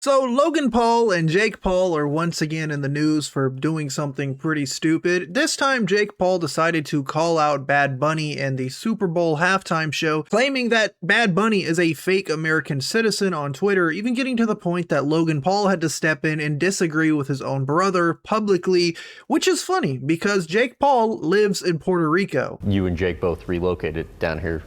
So Logan Paul and Jake Paul are once again in the news for doing something pretty stupid. This time Jake Paul decided to call out Bad Bunny in the Super Bowl halftime show, claiming that Bad Bunny is a fake American citizen on Twitter, even getting to the point that Logan Paul had to step in and disagree with his own brother publicly, which is funny because Jake Paul lives in Puerto Rico. You and Jake both relocated down here.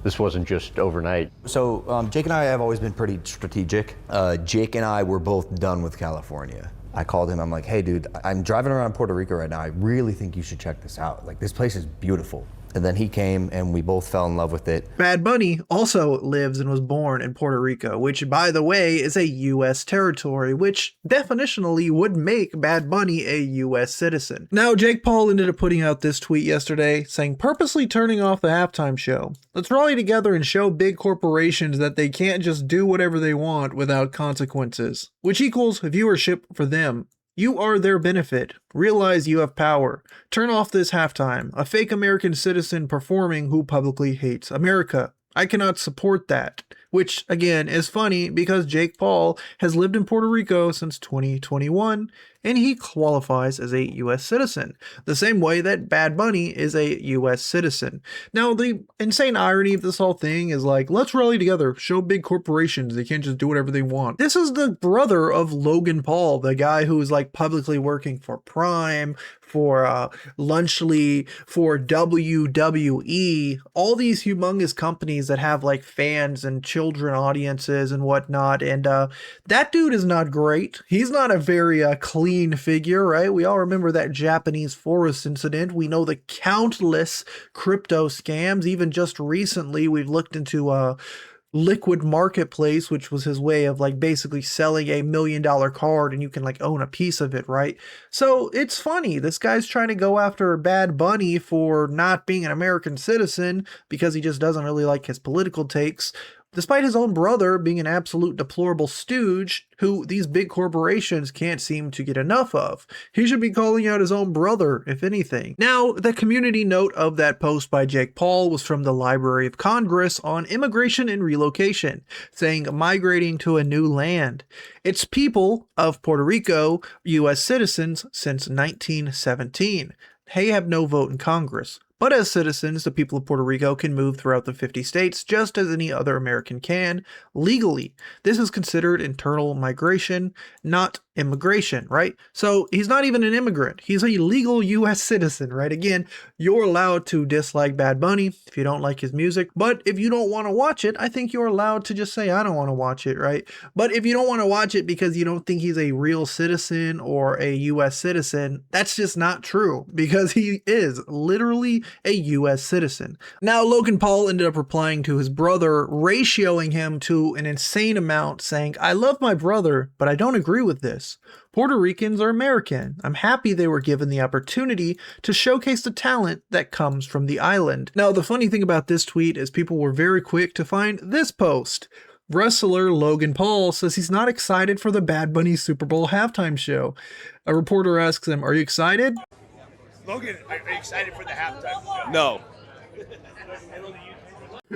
This wasn't just overnight. So Jake and I have always been pretty strategic. Jake and I were both done with California. I called him, I'm like, hey dude, I'm driving around Puerto Rico right now. I really think you should check this out. Like, this place is beautiful. And then he came and we both fell in love with it. Bad Bunny also lives and was born in Puerto Rico, which, by the way, is a U.S. territory, which definitionally would make Bad Bunny a U.S. citizen. Now, Jake Paul ended up putting out this tweet yesterday saying, purposely turning off the halftime show. Let's rally together and show big corporations that they can't just do whatever they want without consequences, which equals viewership for them. You are their benefit. Realize you have power. Turn off this halftime. A fake American citizen performing who publicly hates America. I cannot support that. Which, again, is funny because Jake Paul has lived in Puerto Rico since 2021 and he qualifies as a U.S. citizen, the same way that Bad Bunny is a U.S. citizen. Now, the insane irony of this whole thing is like, let's rally together, show big corporations they can't just do whatever they want. This is the brother of Logan Paul, the guy who is like publicly working for Prime, for Lunchly, for WWE, all these humongous companies that have like fans and children audiences and whatnot. And that dude is not great. He's not a very clean figure, right? We all remember that Japanese forest incident. We know the countless crypto scams. Even just recently, we've looked into Liquid Marketplace, which was his way of like basically selling $1 million card and you can like own a piece of it, right? So it's funny. This guy's trying to go after Bad Bunny for not being an American citizen because he just doesn't really like his political takes, despite his own brother being an absolute deplorable stooge who these big corporations can't seem to get enough of. He should be calling out his own brother, if anything. Now, the community note of that post by Jake Paul was from the Library of Congress on immigration and relocation, saying migrating to a new land. It's people of Puerto Rico, U.S. citizens since 1917. They have no vote in Congress. But as citizens, the people of Puerto Rico can move throughout the 50 states just as any other American can, legally. This is considered internal migration, not immigration, right? So he's not even an immigrant. He's a legal U.S. citizen, right? Again, you're allowed to dislike Bad Bunny if you don't like his music. But if you don't want to watch it, I think you're allowed to just say, I don't want to watch it, right? But if you don't want to watch it because you don't think he's a real citizen or a U.S. citizen, that's just not true because he is literally a U.S. citizen. Now, Logan Paul ended up replying to his brother, ratioing him to an insane amount, saying, I love my brother, but I don't agree with this. Puerto Ricans are American. I'm happy they were given the opportunity to showcase the talent that comes from the island. Now, the funny thing about this tweet is people were very quick to find this post. Wrestler Logan Paul says he's not excited for the Bad Bunny Super Bowl halftime show. A reporter asks him, are you excited? Logan, are you excited for the halftime show? No.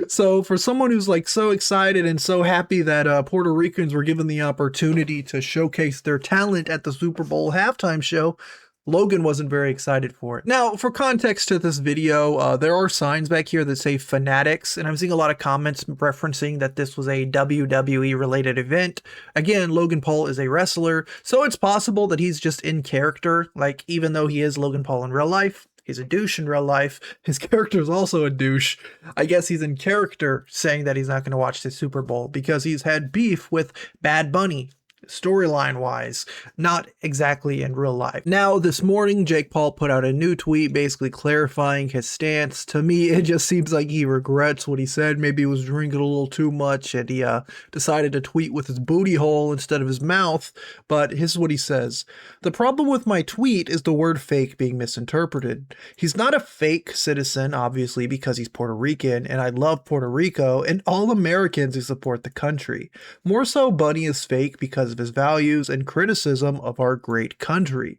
So for someone who's like so excited and so happy that Puerto Ricans were given the opportunity to showcase their talent at the Super Bowl halftime show, Logan wasn't very excited for it. Now, for context to this video, there are signs back here that say Fanatics, and I'm seeing a lot of comments referencing that this was a WWE related event. Again, Logan Paul is a wrestler, so it's possible that he's just in character, like even though he is Logan Paul in real life. He's a douche in real life. His character is also a douche. I guess he's in character saying that he's not going to watch the Super Bowl because he's had beef with Bad Bunny. Storyline wise, not exactly in real life. Now, this morning, Jake Paul put out a new tweet basically clarifying his stance. To me, it just seems like he regrets what he said. Maybe he was drinking a little too much and he decided to tweet with his booty hole instead of his mouth. But here's what he says. The problem with my tweet is the word fake being misinterpreted. He's not a fake citizen, obviously, because he's Puerto Rican and I love Puerto Rico and all Americans who support the country. More so, Bunny is fake because of his values and criticism of our great country.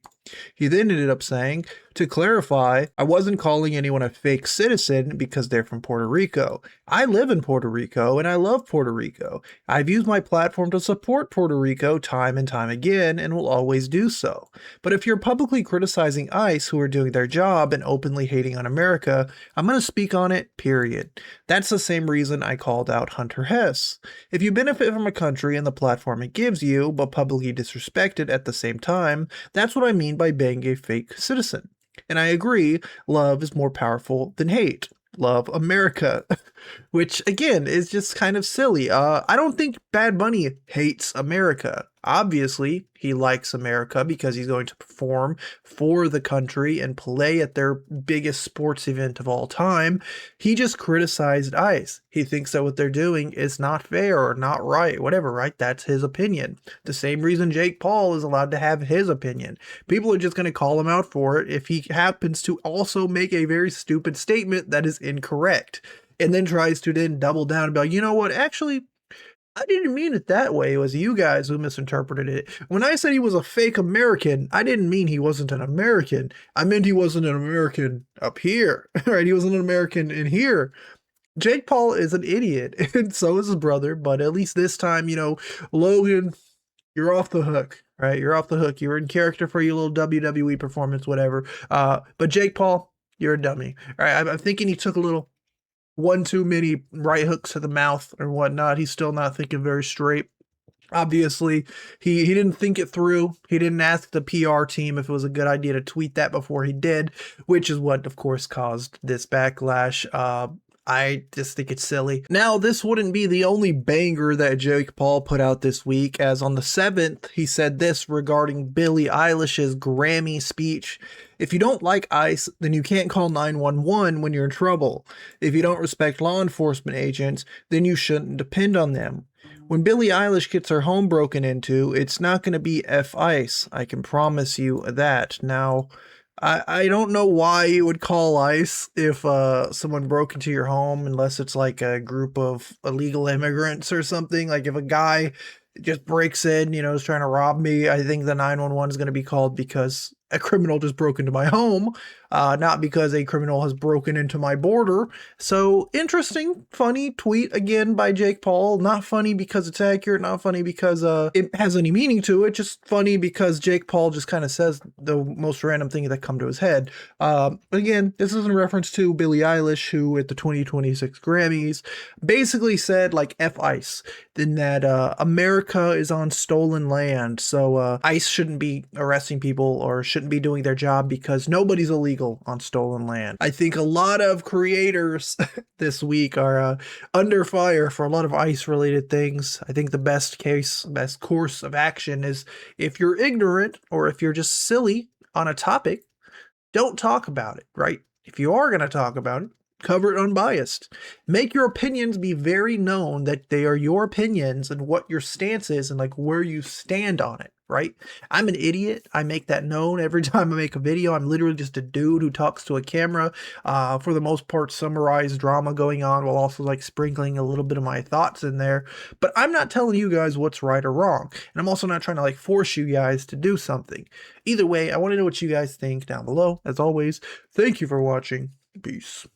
He then ended up saying, To clarify, I wasn't calling anyone a fake citizen because they're from Puerto Rico. I live in Puerto Rico and I love Puerto Rico. I've used my platform to support Puerto Rico time and time again and will always do so. But if you're publicly criticizing ICE who are doing their job and openly hating on America, I'm going to speak on it, period. That's the same reason I called out Hunter Hess. If you benefit from a country and the platform it gives you, but publicly disrespect it at the same time, that's what I mean by being a fake citizen. And I agree, love is more powerful than hate. Love America, which again is just kind of silly. I don't think Bad Bunny hates America. Obviously, he likes America because he's going to perform for the country and play at their biggest sports event of all time. He just criticized ICE. He thinks that what they're doing is not fair or not right, whatever, right? That's his opinion. The same reason Jake Paul is allowed to have his opinion. People are just going to call him out for it if he happens to also make a very stupid statement that is incorrect and then tries to then double down and be like, you know what, actually, I didn't mean it that way. It was you guys who misinterpreted it. When I said he was a fake American, I didn't mean he wasn't an American. I meant he wasn't an American up here, right? He wasn't an American in here. Jake Paul is an idiot, and so is his brother, but at least this time, Logan, you're off the hook, right? You're off the hook. You were in character for your little WWE performance, whatever. But Jake Paul, you're a dummy. All right, I'm thinking he took a little one too many right hooks to the mouth or whatnot. He's still not thinking very straight. Obviously, he didn't think it through. He didn't ask the PR team if it was a good idea to tweet that before he did, which is what, of course, caused this backlash. I just think it's silly. Now, this wouldn't be the only banger that Jake Paul put out this week, as on the 7th, he said this regarding Billie Eilish's Grammy speech. If you don't like ICE, then you can't call 911 when you're in trouble. If you don't respect law enforcement agents, then you shouldn't depend on them. When Billie Eilish gets her home broken into, it's not going to be F ICE. I can promise you that. Now, I don't know why you would call ICE if someone broke into your home, unless it's like a group of illegal immigrants or something. Like if a guy just breaks in, is trying to rob me, I think the 911 is going to be called because a criminal just broke into my home, not because a criminal has broken into my border. So interesting, funny tweet again by Jake Paul. Not funny because it's accurate, not funny because it has any meaning to it, just funny because Jake Paul just kind of says the most random thing that come to his head. But again, this is in reference to Billie Eilish, who at the 2026 Grammys basically said like F ICE, then that America is on stolen land, so ICE shouldn't be arresting people or shouldn't be doing their job because nobody's illegal on stolen land. I think a lot of creators this week are under fire for a lot of ICE related things. I think the best course of action is if you're ignorant or if you're just silly on a topic, don't talk about it, right? If you are going to talk about it, cover it unbiased. Make your opinions be very known that they are your opinions and what your stance is and like where you stand on it, right? I'm an idiot. I make that known every time I make a video. I'm literally just a dude who talks to a camera, for the most part, summarize drama going on while also like sprinkling a little bit of my thoughts in there. But I'm not telling you guys what's right or wrong. And I'm also not trying to like force you guys to do something. Either way, I want to know what you guys think down below. As always, thank you for watching. Peace.